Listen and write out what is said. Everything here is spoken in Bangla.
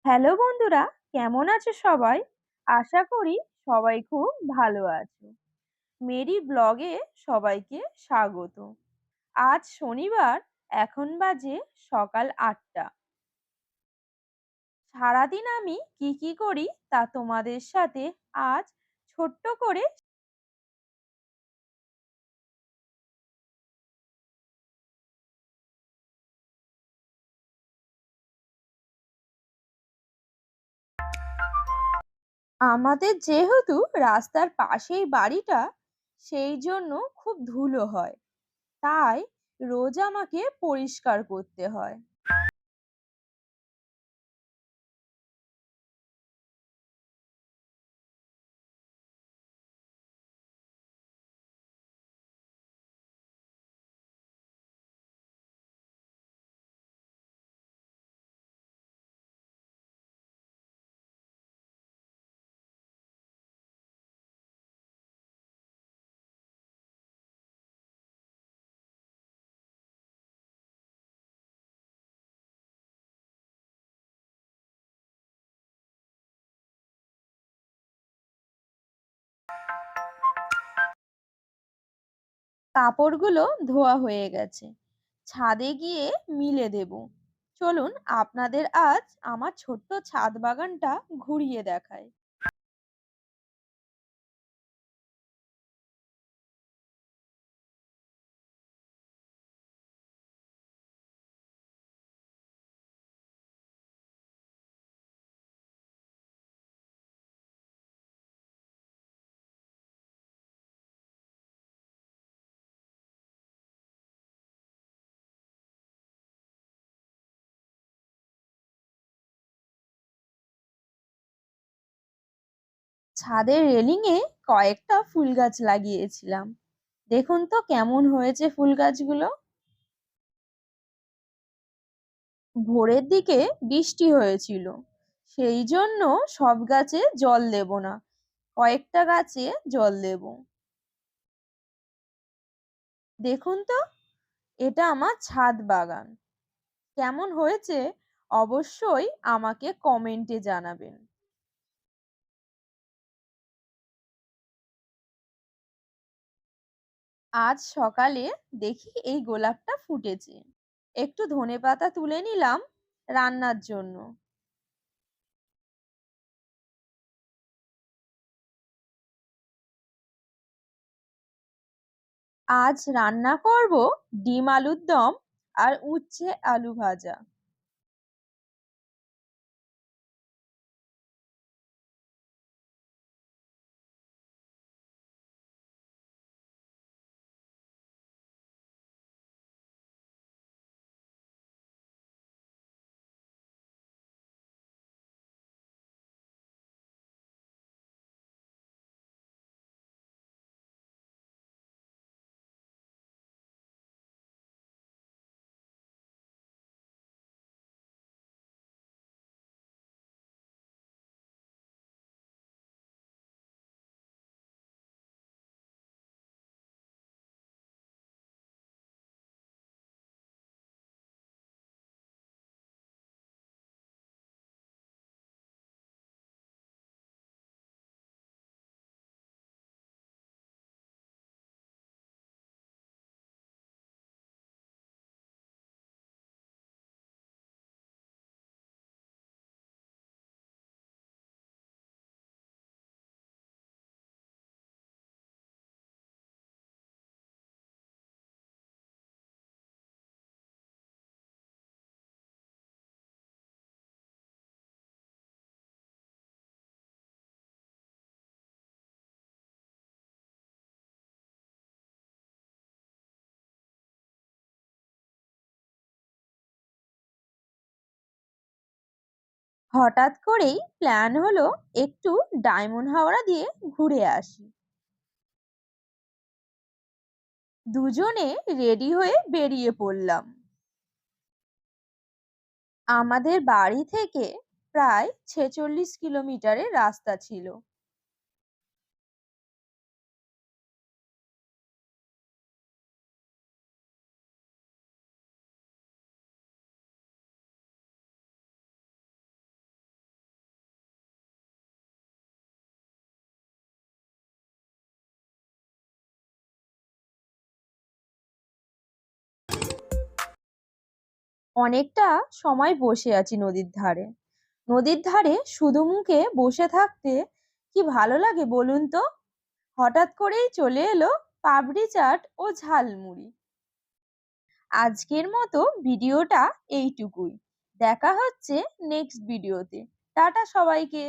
হ্যালো বন্ধুরা, কেমন আছো সবাই? আশা করি সবাই খুব ভালো আছো। মেরি ব্লগে সবাইকে স্বাগত। আজ শনিবার, এখন বাজে সকাল ৮টা। সারাদিন আমি কি কি করি তা তোমাদের সাথে আজ ছোট্ট করে। আমাদের যেহেতু রাস্তার পাশেই বাড়িটা, সেই জন্য খুব ধুলো হয়, তাই রোজ আমাকে পরিষ্কার করতে হয়। কাপড়গুলো ধোয়া হয়ে গেছে, ছাদে গিয়ে মিলে দেব। চলুন আপনাদের আজ আমার ছোট্ট ছাদ বাগানটা ঘুরিয়ে দেখাই। ছাদের রেলিংয়ে কয়েকটা ফুল গাছ লাগিয়েছিলাম। দেখুন তো কেমন হয়েছে ফুল গাছগুলো। ভোরের দিকে বৃষ্টি হয়েছিল, সেই জন্য সব গাছে জল দেব না, কয়েকটা গাছে জল দেব। দেখুন তো, এটা আমার ছাদ বাগান। কেমন হয়েছে অবশ্যই আমাকে কমেন্টে জানাবেন। আজ সকালে দেখি এই গোলাপটা ফুটেছে, একটু ধনেপাতা তুলে নিলাম রান্নার জন্য। আজ রান্না করব ডিম আলুর দম আর উচ্ছে আলু ভাজা। হঠাৎ করেই প্ল্যান হলো একটু ডায়মন্ড হাওড়া দিয়ে ঘুরে আসি। দুজনে রেডি হয়ে বেরিয়ে পড়লাম। আমাদের বাড়ি থেকে প্রায় 46 কিলোমিটারের রাস্তা ছিল। অনেকটা সময় বসে আছি নদীর ধারে। নদীর ধারে শুধু মুখে বসে থাকতে কি ভালো লাগে বলুন তো। হঠাৎ করেই চলে এলো পাপড়ি চাট ও ঝালমুড়ি। আজকের মতো ভিডিওটা এইটুকুই। দেখা হচ্ছে নেক্সট ভিডিওতে। টাটা সবাইকে।